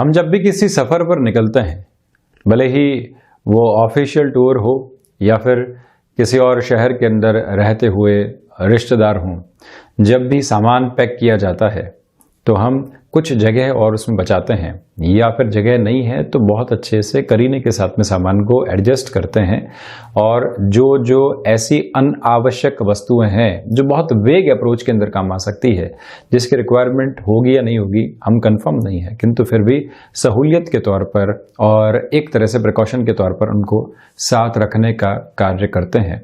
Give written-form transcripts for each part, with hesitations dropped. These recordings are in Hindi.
हम जब भी किसी सफ़र पर निकलते हैं, भले ही वो ऑफिशियल टूर हो या फिर किसी और शहर के अंदर रहते हुए रिश्तेदार हों, जब भी सामान पैक किया जाता है तो हम कुछ जगह और उसमें बचाते हैं, या फिर जगह नहीं है तो बहुत अच्छे से करीने के साथ में सामान को एडजस्ट करते हैं। और जो ऐसी अनावश्यक वस्तुएं हैं जो बहुत वेग अप्रोच के अंदर काम आ सकती है, जिसकी रिक्वायरमेंट होगी या नहीं होगी हम कंफर्म नहीं है, किंतु फिर भी सहूलियत के तौर पर और एक तरह से प्रिकॉशन के तौर पर उनको साथ रखने का कार्य करते हैं।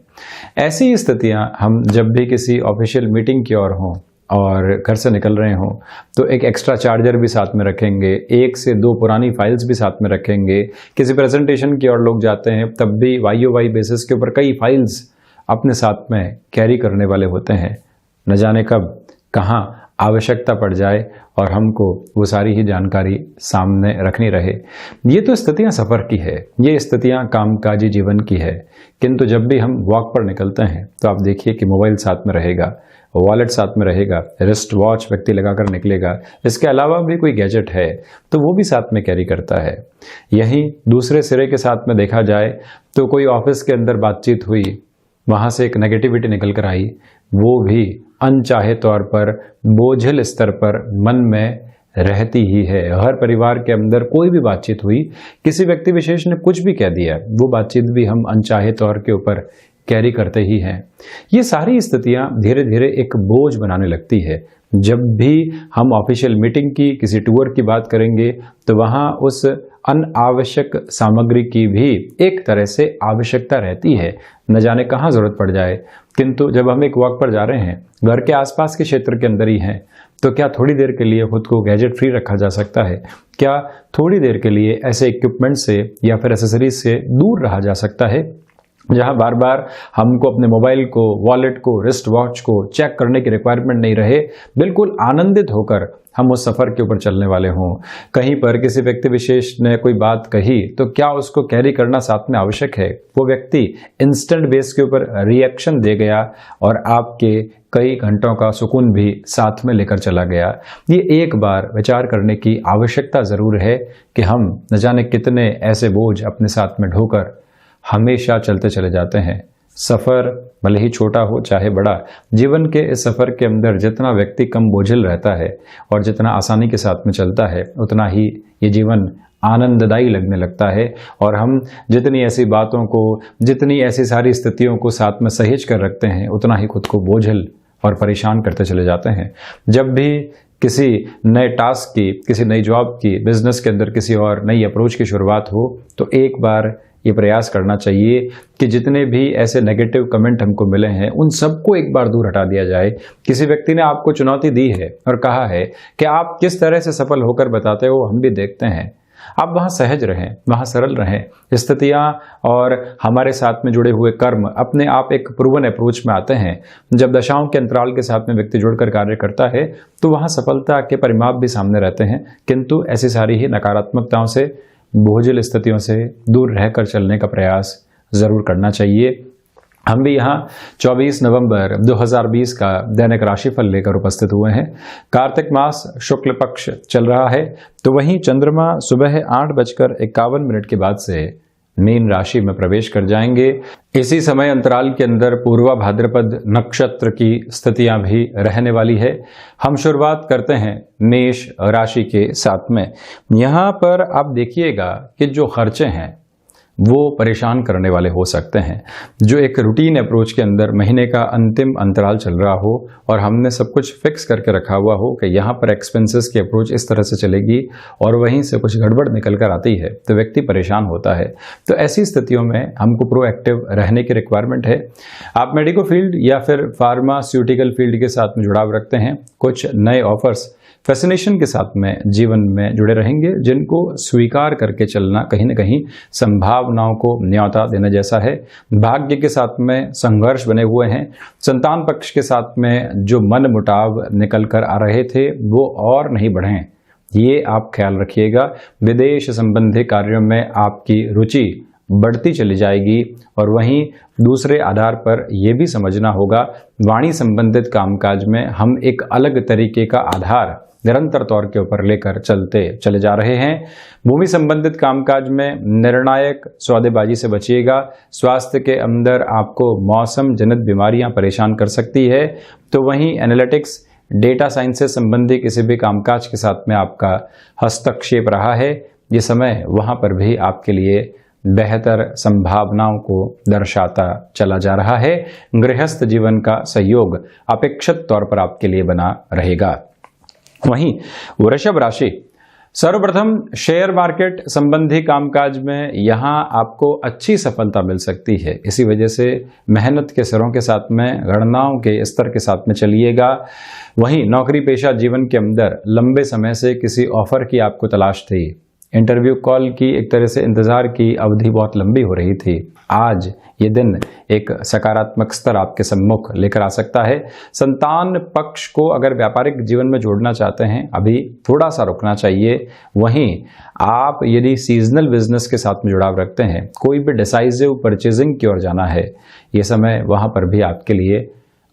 ऐसी स्थितियां हम जब भी किसी ऑफिशियल मीटिंग की ओर हों और घर से निकल रहे हों तो एक एक्स्ट्रा चार्जर भी साथ में रखेंगे, 1 से 2 पुरानी फाइल्स भी साथ में रखेंगे। किसी प्रेजेंटेशन की ओर लोग जाते हैं तब भी वाई बेसिस के ऊपर कई फाइल्स अपने साथ में कैरी करने वाले होते हैं। न जाने कब कहाँ आवश्यकता पड़ जाए और हमको वो सारी ही जानकारी सामने रखनी रहे। ये तो स्थितियां सफ़र की है, ये स्थितियां कामकाजी जीवन की है, किंतु जब भी हम वॉक पर निकलते हैं तो आप देखिए कि मोबाइल साथ में रहेगा, वॉलेट साथ में रहेगा, रिस्ट वॉच व्यक्ति लगाकर निकलेगा। इसके अलावा भी कोई गैजेट है तो वो भी साथ में कैरी करता है। यहीं दूसरे सिरे के साथ में देखा जाए तो कोई ऑफिस के अंदर बातचीत हुई, वहाँ से एक नेगेटिविटी निकल कर आई, वो भी अनचाहे तौर पर बोझिल स्तर पर मन में रहती ही है। हर परिवार के अंदर कोई भी बातचीत हुई, किसी व्यक्ति विशेष ने कुछ भी कह दिया, वो बातचीत भी हम अनचाहे तौर के ऊपर कैरी करते ही हैं। ये सारी स्थितियां धीरे धीरे एक बोझ बनाने लगती है। जब भी हम ऑफिशियल मीटिंग की, किसी टूर की बात करेंगे तो वहां उस अनावश्यक सामग्री की भी एक तरह से आवश्यकता रहती है, न जाने कहाँ जरूरत पड़ जाए। किंतु जब हम एक वॉक पर जा रहे हैं, घर के आसपास के क्षेत्र के अंदर ही हैं, तो क्या थोड़ी देर के लिए खुद को गैजेट फ्री रखा जा सकता है? क्या थोड़ी देर के लिए ऐसे इक्विपमेंट से या फिर एसेसरीज से दूर रहा जा सकता है जहां बार बार हमको अपने मोबाइल को, वॉलेट को, रिस्ट वॉच को चेक करने की रिक्वायरमेंट नहीं रहे? बिल्कुल आनंदित होकर हम उस सफ़र के ऊपर चलने वाले हों। कहीं पर किसी व्यक्ति विशेष ने कोई बात कही तो क्या उसको कैरी करना साथ में आवश्यक है? वो व्यक्ति इंस्टेंट बेस के ऊपर रिएक्शन दे गया और आपके कई घंटों का सुकून भी साथ में लेकर चला गया। ये एक बार विचार करने की आवश्यकता ज़रूर है कि हम न जाने कितने ऐसे बोझ अपने साथ में ढोकर हमेशा चलते चले जाते हैं। सफ़र भले ही छोटा हो चाहे बड़ा, जीवन के इस सफ़र के अंदर जितना व्यक्ति कम बोझिल रहता है और जितना आसानी के साथ में चलता है, उतना ही ये जीवन आनंददायी लगने लगता है। और हम जितनी ऐसी बातों को, जितनी ऐसी सारी स्थितियों को साथ में सहेज कर रखते हैं, उतना ही खुद को बोझिल और परेशान करते चले जाते हैं। जब भी किसी नए टास्क की, किसी नई जॉब की, बिजनेस के अंदर किसी और नई अप्रोच की शुरुआत हो तो एक बार ये प्रयास करना चाहिए कि जितने भी ऐसे नेगेटिव कमेंट हमको मिले हैं उन सबको एक बार दूर हटा दिया जाए। किसी व्यक्ति ने आपको चुनौती दी है और कहा है कि आप किस तरह से सफल होकर बताते हो, हम भी देखते हैं। आप वहाँ सहज रहें, वहाँ सरल रहें। स्थितियाँ और हमारे साथ में जुड़े हुए कर्म अपने आप एक प्रूवन अप्रोच में आते हैं। जब दशाओं के अंतराल के साथ में व्यक्ति जुड़कर कार्य करता है तो वहाँ सफलता के परिमाप भी सामने रहते हैं। किंतु ऐसी सारी ही नकारात्मकताओं से, बोझिल स्थितियों से दूर रहकर चलने का प्रयास जरूर करना चाहिए। हम भी यहाँ 24 नवंबर 2020 का दैनिक राशिफल लेकर उपस्थित हुए हैं। कार्तिक मास शुक्ल पक्ष चल रहा है, तो वहीं चंद्रमा सुबह 8:51 के बाद से मीन राशि में प्रवेश कर जाएंगे। इसी समय अंतराल के अंदर पूर्वा भाद्रपद नक्षत्र की स्थितियां भी रहने वाली है। हम शुरुआत करते हैं मेष राशि के साथ में। यहाँ पर आप देखिएगा कि जो खर्चे हैं वो परेशान करने वाले हो सकते हैं। जो एक रूटीन अप्रोच के अंदर महीने का अंतिम अंतराल चल रहा हो और हमने सब कुछ फिक्स करके रखा हुआ हो कि यहाँ पर एक्सपेंसेस की अप्रोच इस तरह से चलेगी और वहीं से कुछ गड़बड़ निकल कर आती है तो व्यक्ति परेशान होता है। तो ऐसी स्थितियों में हमको प्रोएक्टिव रहने की रिक्वायरमेंट है। आप मेडिको फील्ड या फिर फार्मास्यूटिकल फील्ड के साथ में जुड़ाव रखते हैं, कुछ नए ऑफर्स फैसिनेशन के साथ में जीवन में जुड़े रहेंगे, जिनको स्वीकार करके चलना कहीं न कहीं संभावनाओं को न्योता देने जैसा है। भाग्य के साथ में संघर्ष बने हुए हैं। संतान पक्ष के साथ में जो मन मुटाव निकल कर आ रहे थे वो और नहीं बढ़ें, ये आप ख्याल रखिएगा। विदेश संबंधी कार्यों में आपकी रुचि बढ़ती चली जाएगी और वहीं दूसरे आधार पर यह भी समझना होगा वाणी संबंधित कामकाज में हम एक अलग तरीके का आधार निरंतर तौर के ऊपर लेकर चलते चले जा रहे हैं। भूमि संबंधित कामकाज में निर्णायक सौदेबाजी से बचिएगा। स्वास्थ्य के अंदर आपको मौसम जनित बीमारियां परेशान कर सकती है। तो वहीं एनालिटिक्स, डेटा साइंस से संबंधी किसी भी कामकाज के साथ में आपका हस्तक्षेप रहा है, ये समय वहां पर भी आपके लिए बेहतर संभावनाओं को दर्शाता चला जा रहा है। गृहस्थ जीवन का सहयोग अपेक्षित तौर पर आपके लिए बना रहेगा। वहीं वृषभ राशि, सर्वप्रथम शेयर मार्केट संबंधी कामकाज में यहां आपको अच्छी सफलता मिल सकती है। इसी वजह से मेहनत के सिरों के साथ में, गणनाओं के स्तर के साथ में चलिएगा। वहीं नौकरी पेशा जीवन के अंदर लंबे समय से किसी ऑफर की आपको तलाश थी, इंटरव्यू कॉल की एक तरह से इंतजार की अवधि बहुत लंबी हो रही थी, आज ये दिन एक सकारात्मक स्तर आपके सम्मुख लेकर आ सकता है। संतान पक्ष को अगर व्यापारिक जीवन में जोड़ना चाहते हैं, अभी थोड़ा सा रुकना चाहिए। वहीं आप यदि सीजनल बिजनेस के साथ में जुड़ाव रखते हैं, कोई भी डिसाइसिव परचेजिंग की ओर जाना है, ये समय वहां पर भी आपके लिए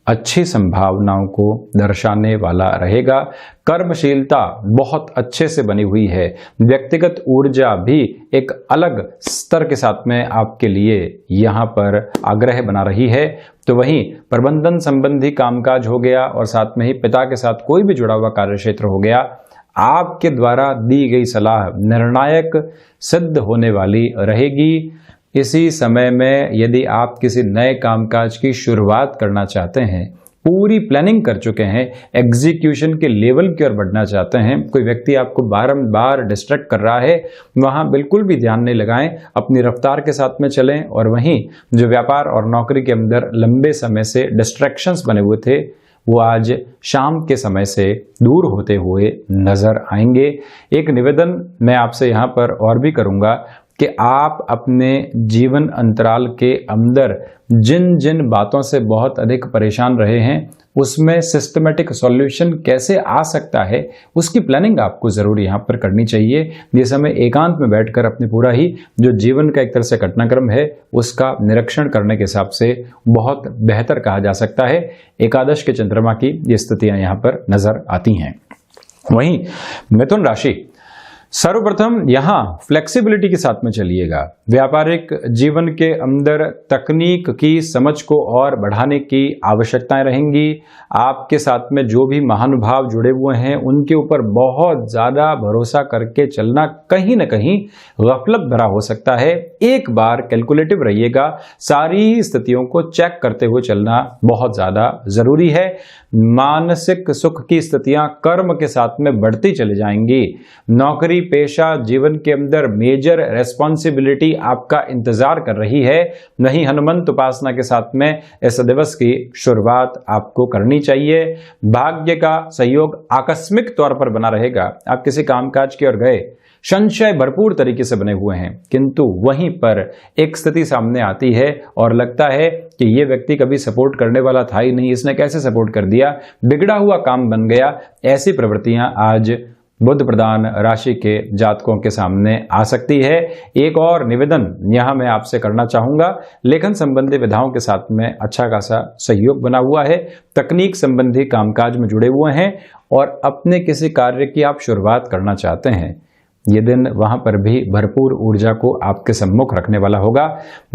अच्छी संभावनाओं को दर्शाने वाला रहेगा। कर्मशीलता बहुत अच्छे से बनी हुई है। व्यक्तिगत ऊर्जा भी एक अलग स्तर के साथ में आपके लिए यहाँ पर आग्रह बना रही है। तो वहीं प्रबंधन संबंधी कामकाज हो गया और साथ में ही पिता के साथ कोई भी जुड़ा हुआ कार्य क्षेत्र हो गया, आपके द्वारा दी गई सलाह निर्णायक सिद्ध होने वाली रहेगी। इसी समय में यदि आप किसी नए कामकाज की शुरुआत करना चाहते हैं, पूरी प्लानिंग कर चुके हैं, एग्जीक्यूशन के लेवल की ओर बढ़ना चाहते हैं, कोई व्यक्ति आपको बारंबार डिस्ट्रैक्ट कर रहा है, वहां बिल्कुल भी ध्यान नहीं लगाएं, अपनी रफ्तार के साथ में चलें। और वहीं जो व्यापार और नौकरी के अंदर लंबे समय से डिस्ट्रैक्शंस बने हुए थे, वो आज शाम के समय से दूर होते हुए नजर आएंगे। एक निवेदन मैं आपसे यहाँ पर और भी करूंगा कि आप अपने जीवन अंतराल के अंदर जिन जिन बातों से बहुत अधिक परेशान रहे हैं, उसमें सिस्टमेटिक सॉल्यूशन कैसे आ सकता है, उसकी प्लानिंग आपको जरूर यहाँ पर करनी चाहिए। ये समय एकांत में बैठकर अपने पूरा ही जो जीवन का एक तरह से घटनाक्रम है, उसका निरीक्षण करने के हिसाब से बहुत बेहतर कहा जा सकता है। एकादश के चंद्रमा की ये स्थितियां यहाँ पर नजर आती हैं। वहीं मिथुन राशि, सर्वप्रथम यहां फ्लेक्सिबिलिटी के साथ में चलिएगा। व्यापारिक जीवन के अंदर तकनीक की समझ को और बढ़ाने की आवश्यकताएं रहेंगी। आपके साथ में जो भी महानुभाव जुड़े हुए हैं, उनके ऊपर बहुत ज्यादा भरोसा करके चलना कहीं ना कहीं गफलत भरा हो सकता है। एक बार कैलकुलेटिव रहिएगा, सारी स्थितियों को चेक करते हुए चलना बहुत ज्यादा जरूरी है। मानसिक सुख की स्थितियां कर्म के साथ में बढ़ती चली जाएंगी। नौकरी पेशा जीवन के अंदर मेजर रेस्पॉन्सिबिलिटी आपका इंतजार कर रही है। नहीं, हनुमंत उपासना के साथ में इस दिवस की शुरुआत आपको करनी चाहिए। भाग्य का सहयोग आकस्मिक तौर पर बना रहेगा। आप किसी कामकाज की ओर गए, संशय भरपूर तरीके से बने हुए हैं, किंतु वहीं पर एक स्थिति सामने आती है और लगता है कि ये व्यक्ति कभी सपोर्ट करने वाला था ही नहीं, इसने कैसे सपोर्ट कर दिया, बिगड़ा हुआ काम बन गया। ऐसी प्रवृत्तियां आज बुध प्रधान राशि के जातकों के सामने आ सकती है। एक और निवेदन यहां मैं आपसे करना चाहूंगा, लेखन संबंधी विधाओं के साथ में अच्छा खासा सहयोग बना हुआ है। तकनीक संबंधी कामकाज में जुड़े हुए हैं और अपने किसी कार्य की आप शुरुआत करना चाहते हैं, ये दिन वहां पर भी भरपूर ऊर्जा को आपके सम्मुख रखने वाला होगा।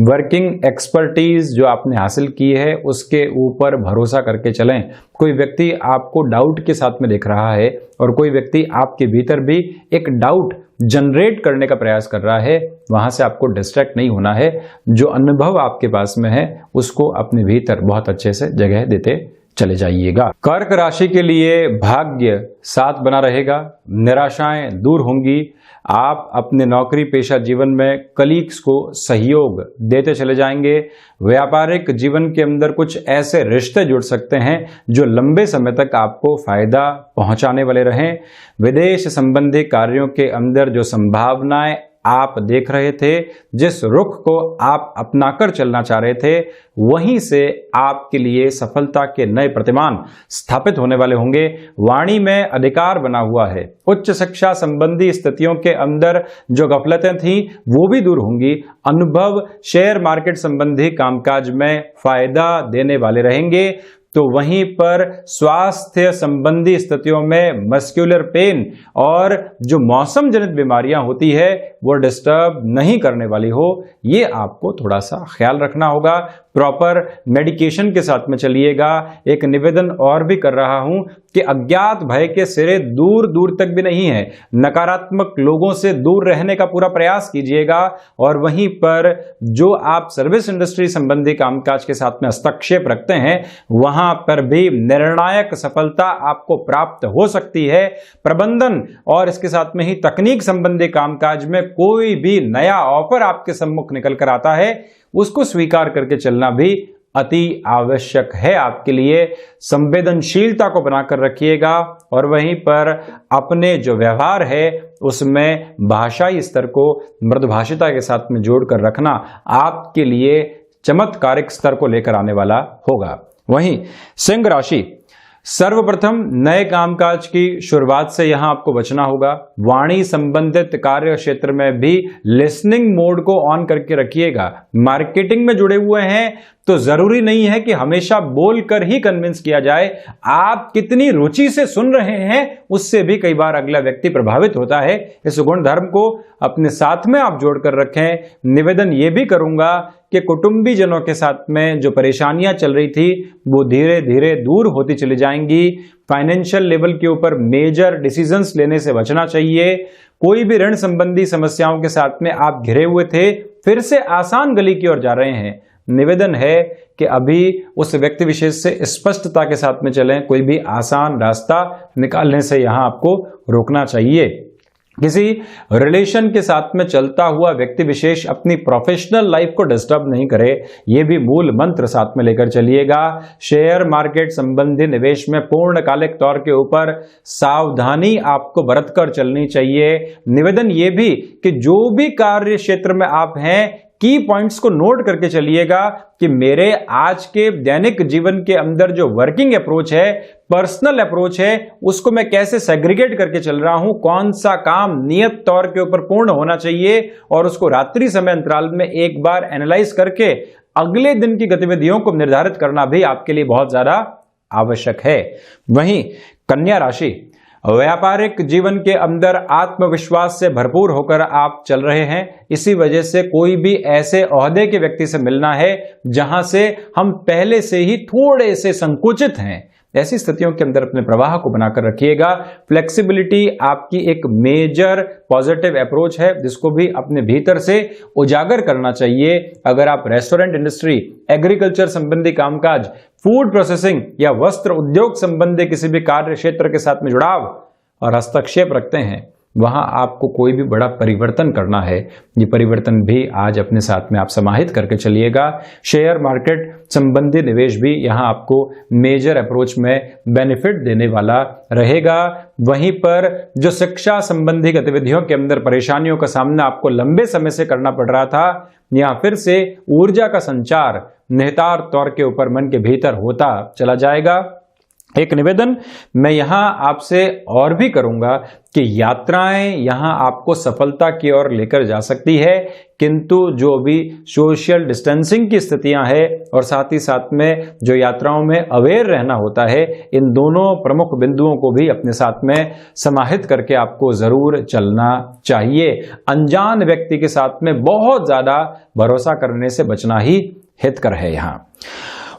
वर्किंग एक्सपर्टीज जो आपने हासिल की है, उसके ऊपर भरोसा करके चलें। कोई व्यक्ति आपको डाउट के साथ में देख रहा है और कोई व्यक्ति आपके भीतर भी एक डाउट जनरेट करने का प्रयास कर रहा है, वहां से आपको डिस्ट्रैक्ट नहीं होना है। जो अनुभव आपके पास में है, उसको अपने भीतर बहुत अच्छे से जगह देते चले जाइएगा। कर्क राशि के लिए भाग्य साथ बना रहेगा, निराशाएं दूर होंगी। आप अपने नौकरी पेशा जीवन में कलीग्स को सहयोग देते चले जाएंगे। व्यापारिक जीवन के अंदर कुछ ऐसे रिश्ते जुड़ सकते हैं जो लंबे समय तक आपको फायदा पहुंचाने वाले रहें। विदेश संबंधी कार्यों के अंदर जो संभावनाएं आप देख रहे थे, जिस रुख को आप अपनाकर चलना चाह रहे थे, वहीं से आपके लिए सफलता के नए प्रतिमान स्थापित होने वाले होंगे। वाणी में अधिकार बना हुआ है। उच्च शिक्षा संबंधी स्थितियों के अंदर जो गफलतें थीं, वो भी दूर होंगी। अनुभव शेयर मार्केट संबंधी कामकाज में फायदा देने वाले रहेंगे। तो वहीं पर स्वास्थ्य संबंधी स्थितियों में मस्कुलर पेन और जो मौसम जनित बीमारियां होती है वो डिस्टर्ब नहीं करने वाली हो, ये आपको थोड़ा सा ख्याल रखना होगा। प्रॉपर मेडिकेशन के साथ में चलिएगा। एक निवेदन और भी कर रहा हूं कि अज्ञात भय के सिरे दूर दूर तक भी नहीं है। नकारात्मक लोगों से दूर रहने का पूरा प्रयास कीजिएगा और वहीं पर जो आप सर्विस इंडस्ट्री संबंधी कामकाज के साथ में हस्तक्षेप रखते हैं वहां पर भी निर्णायक सफलता आपको प्राप्त हो सकती है। प्रबंधन और इसके साथ में ही तकनीक संबंधी कामकाज में कोई भी नया ऑफर आपके सम्मुख निकल कर आता है, उसको स्वीकार करके चलना भी अति आवश्यक है आपके लिए। संवेदनशीलता को बनाकर रखिएगा और वहीं पर अपने जो व्यवहार है उसमें भाषाई स्तर को मृदुभाषिता के साथ में जोड़कर रखना आपके लिए चमत्कारिक स्तर को लेकर आने वाला होगा। वहीं सिंह राशि, सर्वप्रथम नए कामकाज की शुरुआत से यहां आपको बचना होगा। वाणी संबंधित कार्य क्षेत्र में भी लिसनिंग मोड को ऑन करके रखिएगा। मार्केटिंग में जुड़े हुए हैं तो जरूरी नहीं है कि हमेशा बोलकर ही कन्विंस किया जाए। आप कितनी रुचि से सुन रहे हैं उससे भी कई बार अगला व्यक्ति प्रभावित होता है। इस गुण धर्म को अपने साथ में आप जोड़कर रखें। निवेदन यह भी करूंगा कि कुटुंबी जनों के साथ में जो परेशानियां चल रही थी वो धीरे धीरे दूर होती चली जाएंगी। फाइनेंशियल लेवल के ऊपर मेजर डिसीजंस लेने से बचना चाहिए। कोई भी ऋण संबंधी समस्याओं के साथ में आप घिरे हुए थे, फिर से आसान गली की ओर जा रहे हैं। निवेदन है कि अभी उस व्यक्ति विशेष से स्पष्टता के साथ में चलें। कोई भी आसान रास्ता निकालने से यहां आपको रोकना चाहिए। किसी रिलेशन के साथ में चलता हुआ व्यक्ति विशेष अपनी प्रोफेशनल लाइफ को डिस्टर्ब नहीं करे, यह भी मूल मंत्र साथ में लेकर चलिएगा। शेयर मार्केट संबंधी निवेश में पूर्णकालिक तौर के ऊपर सावधानी आपको बरतकर चलनी चाहिए। निवेदन यह भी कि जो भी कार्य क्षेत्र में आप हैं की पॉइंट्स को नोट करके चलिएगा कि मेरे आज के दैनिक जीवन के अंदर जो वर्किंग अप्रोच है, पर्सनल अप्रोच है, उसको मैं कैसे सेग्रीगेट करके चल रहा हूं। कौन सा काम नियत तौर के ऊपर पूर्ण होना चाहिए और उसको रात्रि समय अंतराल में एक बार एनालाइज करके अगले दिन की गतिविधियों को निर्धारित करना भी आपके लिए बहुत ज्यादा आवश्यक है। वहीं कन्या राशि, व्यापारिक जीवन के अंदर आत्मविश्वास से भरपूर होकर आप चल रहे हैं। इसी वजह से कोई भी ऐसे ओहदे के व्यक्ति से मिलना है जहां से हम पहले से ही थोड़े से संकुचित हैं। ऐसी स्थितियों के अंदर अपने प्रवाह को बनाकर रखिएगा। फ्लेक्सिबिलिटी आपकी एक मेजर पॉजिटिव अप्रोच है जिसको भी अपने भीतर से उजागर करना चाहिए। अगर आप रेस्टोरेंट इंडस्ट्री, एग्रीकल्चर संबंधी कामकाज, फूड प्रोसेसिंग या वस्त्र उद्योग संबंधी किसी भी कार्य क्षेत्र के साथ में जुड़ाव और हस्तक्षेप रखते हैं, वहां आपको कोई भी बड़ा परिवर्तन करना है। ये परिवर्तन भी आज अपने साथ में आप समाहित करके चलिएगा। शेयर मार्केट संबंधी निवेश भी यहां आपको मेजर अप्रोच में बेनिफिट देने वाला रहेगा। वहीं पर जो शिक्षा संबंधी गतिविधियों के अंदर परेशानियों का सामना आपको लंबे समय से करना पड़ रहा था, यहां फिर से ऊर्जा का संचार निहितार्थ तौर के ऊपर मन के भीतर होता चला जाएगा। एक निवेदन मैं यहां आपसे और भी करूंगा कि यात्राएं यहां आपको सफलता की ओर लेकर जा सकती है, किंतु जो भी सोशल डिस्टेंसिंग की स्थितियां हैं और साथ ही साथ में जो यात्राओं में अवेयर रहना होता है, इन दोनों प्रमुख बिंदुओं को भी अपने साथ में समाहित करके आपको जरूर चलना चाहिए। अनजान व्यक्ति के साथ में बहुत ज्यादा भरोसा करने से बचना ही हितकर है यहां।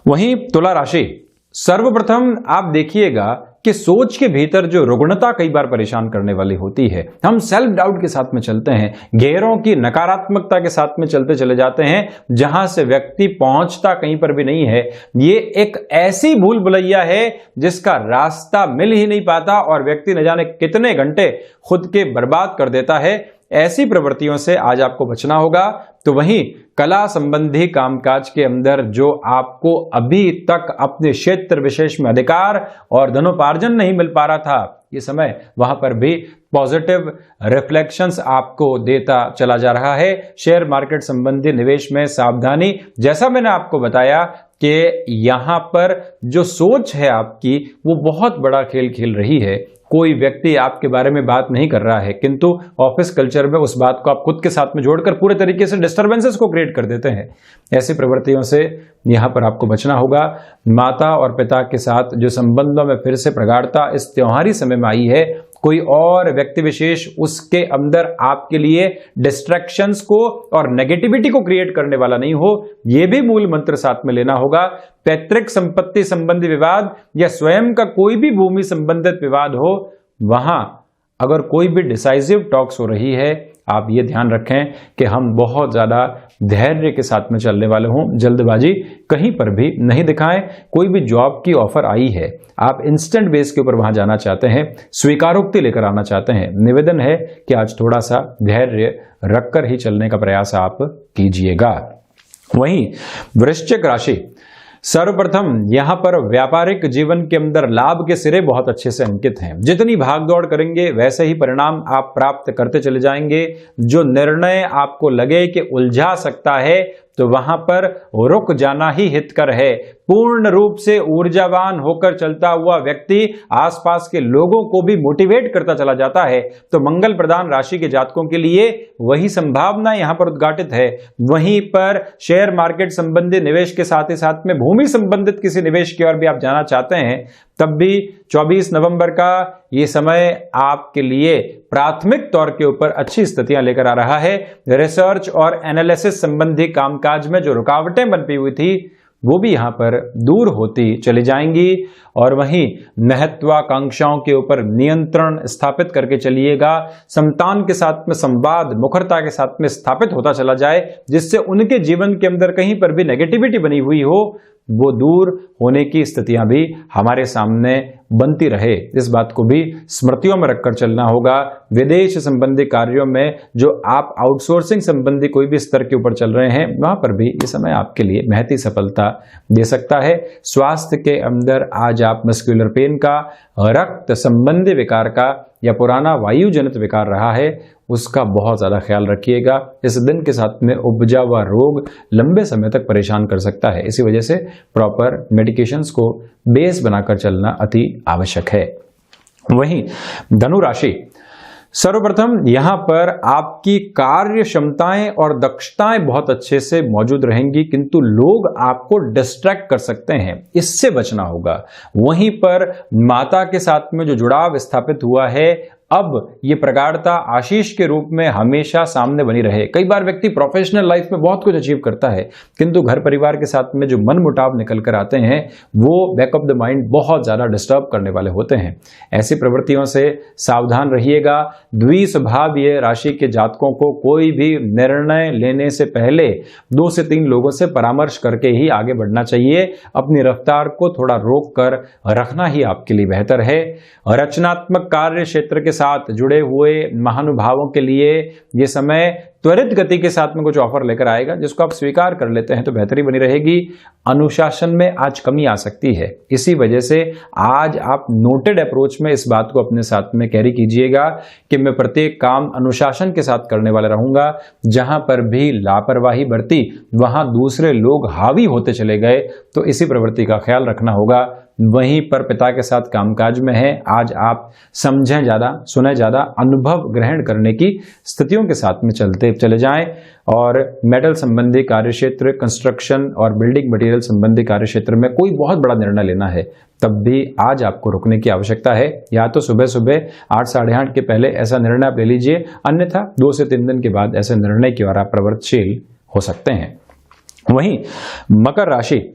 वहीं तुला राशि, सर्वप्रथम आप देखिएगा कि सोच के भीतर जो रुग्णता कई बार परेशान करने वाली होती है, हम सेल्फ डाउट के साथ में चलते हैं, गैरों की नकारात्मकता के साथ में चलते चले जाते हैं, जहां से व्यक्ति पहुंचता कहीं पर भी नहीं है। ये एक ऐसी भूल भुलैया है जिसका रास्ता मिल ही नहीं पाता और व्यक्ति न जाने कितने घंटे खुद के बर्बाद कर देता है। ऐसी प्रवृत्तियों से आज आपको बचना होगा। तो वहीं कला संबंधी कामकाज के अंदर जो आपको अभी तक अपने क्षेत्र विशेष में अधिकार और धनोपार्जन नहीं मिल पा रहा था, ये समय वहां पर भी पॉजिटिव रिफ्लेक्शंस आपको देता चला जा रहा है। शेयर मार्केट संबंधी निवेश में सावधानी, जैसा मैंने आपको बताया कि यहां पर जो सोच है आपकी वो बहुत बड़ा खेल खेल रही है। कोई व्यक्ति आपके बारे में बात नहीं कर रहा है, किंतु ऑफिस कल्चर में उस बात को आप खुद के साथ में जोड़कर पूरे तरीके से डिस्टर्बेंसेस को क्रिएट कर देते हैं। ऐसी प्रवृत्तियों से यहां पर आपको बचना होगा। माता और पिता के साथ जो संबंधों में फिर से प्रगाढ़ता इस त्योहारी समय में आई है, कोई और व्यक्ति विशेष उसके अंदर आपके लिए डिस्ट्रैक्शंस को और नेगेटिविटी को क्रिएट करने वाला नहीं हो, यह भी मूल मंत्र साथ में लेना होगा। पैतृक संपत्ति संबंधी विवाद या स्वयं का कोई भी भूमि संबंधित विवाद हो, वहां अगर कोई भी डिसाइसिव टॉक्स हो रही है, आप ये ध्यान रखें कि हम बहुत ज्यादा धैर्य के साथ में चलने वाले हों, जल्दबाजी कहीं पर भी नहीं दिखाएं। कोई भी जॉब की ऑफर आई है, आप इंस्टेंट बेस के ऊपर वहां जाना चाहते हैं, स्वीकारोक्ति लेकर आना चाहते हैं, निवेदन है कि आज थोड़ा सा धैर्य रखकर ही चलने का प्रयास आप कीजिएगा। वहीं वृश्चिक राशि, सर्वप्रथम यहां पर व्यापारिक जीवन के अंदर लाभ के सिरे बहुत अच्छे से अंकित हैं। जितनी भागदौड़ करेंगे वैसे ही परिणाम आप प्राप्त करते चले जाएंगे। जो निर्णय आपको लगे कि उलझा सकता है, तो वहां पर रुक जाना ही हितकर है। पूर्ण रूप से ऊर्जावान होकर चलता हुआ व्यक्ति आसपास के लोगों को भी मोटिवेट करता चला जाता है। तो मंगल प्रधान राशि के जातकों के लिए वही संभावना यहां पर उद्घाटित है। वहीं पर शेयर मार्केट संबंधी निवेश के साथ ही साथ में भूमि संबंधित किसी निवेश की ओर भी आप जाना चाहते हैं, तब भी 24 नवंबर का ये समय आपके लिए प्राथमिक तौर के ऊपर अच्छी स्थितियां लेकर आ रहा है। रिसर्च और एनालिसिस संबंधी कामकाज में जो रुकावटें बन हुई थी, वो भी यहां पर दूर होती चली जाएंगी। और वहीं महत्वाकांक्षाओं के ऊपर नियंत्रण स्थापित करके चलिएगा। संतान के साथ में संवाद मुखरता के साथ में स्थापित होता चला जाए, जिससे उनके जीवन के अंदर कहीं पर भी नेगेटिविटी बनी हुई हो, वो दूर होने की स्थितियां भी हमारे सामने बनती रहे। इस बात को भी स्मृतियों में रखकर चलना होगा। विदेश संबंधी कार्यों में जो आप आउटसोर्सिंग संबंधी कोई भी स्तर के ऊपर चल रहे हैं, वहां पर भी ये समय आपके लिए महती सफलता दे सकता है। स्वास्थ्य के अंदर आज आप मस्कुलर पेन का, रक्त संबंधी विकार का या पुराना वायु जनित विकार रहा है, उसका बहुत ज्यादा ख्याल रखिएगा। इस दिन के साथ में उपजा हुआ रोग लंबे समय तक परेशान कर सकता है। इसी वजह से प्रॉपर मेडिकेशंस को बेस बनाकर चलना अति आवश्यक है। वहीं धनु राशि, सर्वप्रथम यहां पर आपकी कार्य क्षमताएं और दक्षताएं बहुत अच्छे से मौजूद रहेंगी, किंतु लोग आपको डिस्ट्रैक्ट कर सकते हैं, इससे बचना होगा। वहीं पर माता के साथ में जो जुड़ाव स्थापित हुआ है, अब ये प्रगाढ़ता आशीष के रूप में हमेशा सामने बनी रहे। कई बार व्यक्ति प्रोफेशनल लाइफ में बहुत कुछ अचीव करता है, किंतु घर परिवार के साथ में जो मनमुटाव निकल कर आते हैं, वो बैक ऑफ द माइंड बहुत ज्यादा डिस्टर्ब करने वाले होते हैं। ऐसी प्रवृत्तियों से सावधान रहिएगा। द्विस्वभावीय राशि के जातकों को कोई भी निर्णय लेने से पहले 2 से 3 लोगों से परामर्श करके ही आगे बढ़ना चाहिए। अपनी रफ्तार को थोड़ा रोक कर रखना ही आपके लिए बेहतर है। रचनात्मक कार्य क्षेत्र के साथ जुड़े हुए महानुभावों के लिए ये समय त्वरित गति के साथ में कुछ ऑफर लेकर आएगा, जिसको आप स्वीकार कर लेते हैं तो बेहतरी बनी रहेगी। अनुशासन में आज कमी आ सकती है, इसी वजह से आज आप नोटेड अप्रोच में इस बात को अपने साथ में कैरी कीजिएगा कि मैं प्रत्येक काम अनुशासन के साथ करने वाला रहूंगा। जहां पर भी लापरवाही बरती, वहां दूसरे लोग हावी होते चले गए, तो इसी प्रवृत्ति का ख्याल रखना होगा। वहीं पर पिता के साथ कामकाज में है, आज आप समझें ज्यादा, सुने ज्यादा, अनुभव ग्रहण करने की स्थितियों के साथ में चलते चले जाएं। और मेटल संबंधी कार्यक्षेत्र, कंस्ट्रक्शन और बिल्डिंग मटेरियल संबंधी कार्यक्षेत्र में कोई बहुत बड़ा निर्णय लेना है, तब भी आज आपको रुकने की आवश्यकता है। या तो सुबह सुबह 8 साढ़े 8 के पहले ऐसा निर्णय आप ले लीजिए, अन्यथा 2 से 3 दिन के बाद ऐसे निर्णय की ओर आप प्रवृत्तशील हो सकते हैं। वहीं मकर राशि,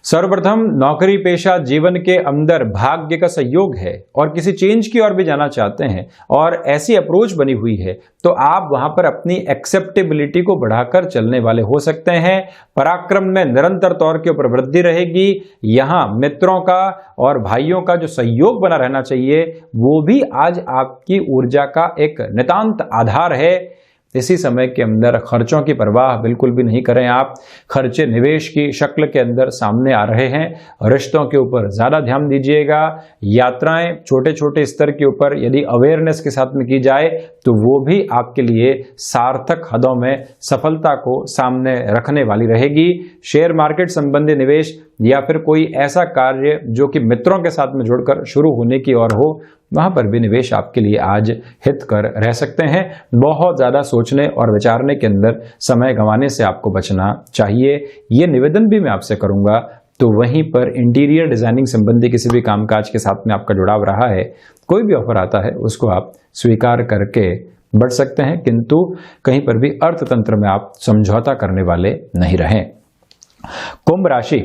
सर्वप्रथम नौकरी पेशा जीवन के अंदर भाग्य का सहयोग है और किसी चेंज की ओर भी जाना चाहते हैं और ऐसी अप्रोच बनी हुई है, तो आप वहां पर अपनी एक्सेप्टेबिलिटी को बढ़ाकर चलने वाले हो सकते हैं। पराक्रम में निरंतर तौर के ऊपर वृद्धि रहेगी। यहां मित्रों का और भाइयों का जो सहयोग बना रहना चाहिए, वो भी आज आपकी ऊर्जा का एक नितांत आधार है। इसी समय के अंदर खर्चों की परवाह बिल्कुल भी नहीं करें आप। खर्चे निवेश की शक्ल के अंदर सामने आ रहे हैं। रिश्तों के ऊपर ज्यादा ध्यान दीजिएगा। यात्राएं छोटे छोटे स्तर के ऊपर यदि अवेयरनेस के साथ में की जाए, तो वो भी आपके लिए सार्थक हदों में सफलता को सामने रखने वाली रहेगी। शेयर मार्केट संबंधी निवेश या फिर कोई ऐसा कार्य जो कि मित्रों के साथ में जुड़कर शुरू होने की ओर हो, वहां पर भी निवेश आपके लिए आज हितकर रह सकते हैं। बहुत ज्यादा सोचने और विचारने के अंदर समय गंवाने से आपको बचना चाहिए, ये निवेदन भी मैं आपसे करूंगा। तो वहीं पर इंटीरियर डिजाइनिंग संबंधी किसी भी कामकाज के साथ में आपका जुड़ाव रहा है, कोई भी ऑफर आता है उसको आप स्वीकार करके बढ़ सकते हैं, किंतु कहीं पर भी अर्थतंत्र में आप समझौता करने वाले नहीं रहें। कुंभ राशि,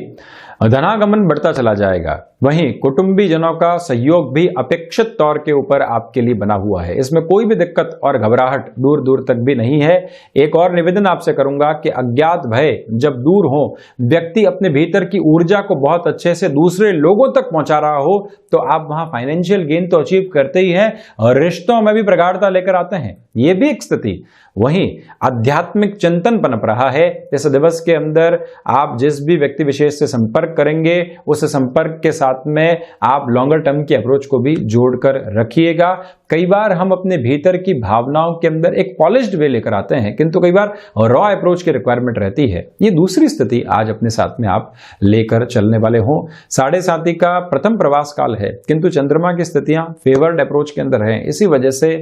धनागमन बढ़ता चला जाएगा, वहीं कुटुंबी जनों का सहयोग भी अपेक्षित तौर के ऊपर आपके लिए बना हुआ है। इसमें कोई भी दिक्कत और घबराहट दूर दूर तक भी नहीं है। एक और निवेदन आपसे करूंगा कि अज्ञात भय जब दूर हो, व्यक्ति अपने भीतर की ऊर्जा को बहुत अच्छे से दूसरे लोगों तक पहुंचा रहा हो, तो आप वहां फाइनेंशियल गेन तो अचीव करते ही हैं और रिश्तों में भी प्रगाढ़ता लेकर आते हैं, ये भी एक स्थिति। वहीं आध्यात्मिक चिंतन पनप रहा है। इस दिवस के अंदर आप जिस भी व्यक्ति विशेष से संपर्क करेंगे, उस संपर्क के साथ में आप लॉन्गर टर्म की अप्रोच को भी जोड़कर रखिएगा। कई बार हम अपने भीतर की भावनाओं के अंदर एक पॉलिश्ड वे लेकर आते हैं, किंतु कई बार रॉ अप्रोच की रिक्वायरमेंट रहती है। ये दूसरी स्थिति आज अपने साथ में आप लेकर चलने वाले हो। 7.5 का प्रथम प्रवास काल है, किंतु चंद्रमा की स्थितियां फेवर्ड अप्रोच के अंदर हैं। इसी वजह से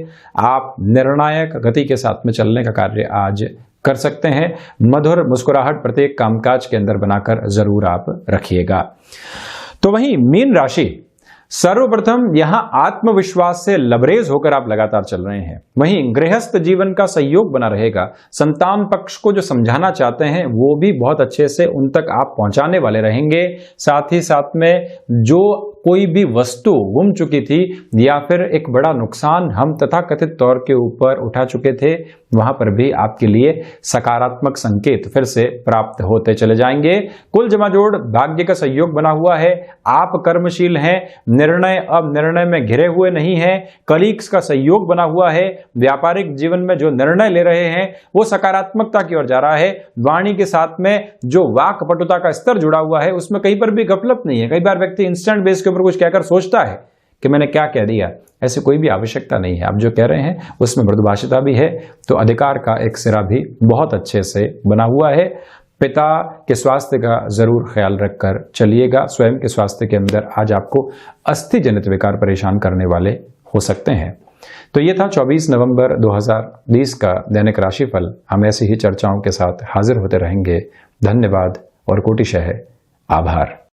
आप निर्णायक गति के साथ में चलने का कार्य आज कर सकते हैं। मधुर मुस्कुराहट प्रत्येक कामकाज के अंदर बनाकर जरूर आप रखिएगा। तो वहीं मीन राशि, सर्वप्रथम यहां आत्मविश्वास से लबरेज होकर आप लगातार चल रहे हैं। वहीं गृहस्थ जीवन का सहयोग बना रहेगा। संतान पक्ष को जो समझाना चाहते हैं वो भी बहुत अच्छे से उन तक आप पहुंचाने वाले रहेंगे। साथ ही साथ में जो कोई भी वस्तु गुम चुकी थी या फिर एक बड़ा नुकसान हम तथाकथित तौर के ऊपर उठा चुके थे, वहां पर भी आपके लिए सकारात्मक संकेत फिर से प्राप्त होते चले जाएंगे। कुल जमाजोड़ भाग्य का सहयोग बना हुआ है। आप कर्मशील हैं, निर्णय अब निर्णय में घिरे हुए नहीं हैं। कलीग्स का सहयोग बना हुआ है। व्यापारिक जीवन में जो निर्णय ले रहे हैं वो सकारात्मकता की ओर जा रहा है। वाणी के साथ में जो वाक पटुता का स्तर जुड़ा हुआ है उसमें कहीं पर भी गफलत नहीं है। कई बार व्यक्ति इंस्टेंट बेस के ऊपर कुछ कहकर सोचता है कि मैंने क्या कह दिया, ऐसे कोई भी आवश्यकता नहीं है। आप जो कह रहे हैं उसमें मृदुभाषिता भी है, तो अधिकार का एक सिरा भी बहुत अच्छे से बना हुआ है। पिता के स्वास्थ्य का जरूर ख्याल रखकर चलिएगा। स्वयं के स्वास्थ्य के अंदर आज आपको अस्थि जनित विकार परेशान करने वाले हो सकते हैं। तो ये था 24 नवंबर 2020 का दैनिक राशिफल। हम ऐसी ही चर्चाओं के साथ हाजिर होते रहेंगे। धन्यवाद और कोटिशः आभार।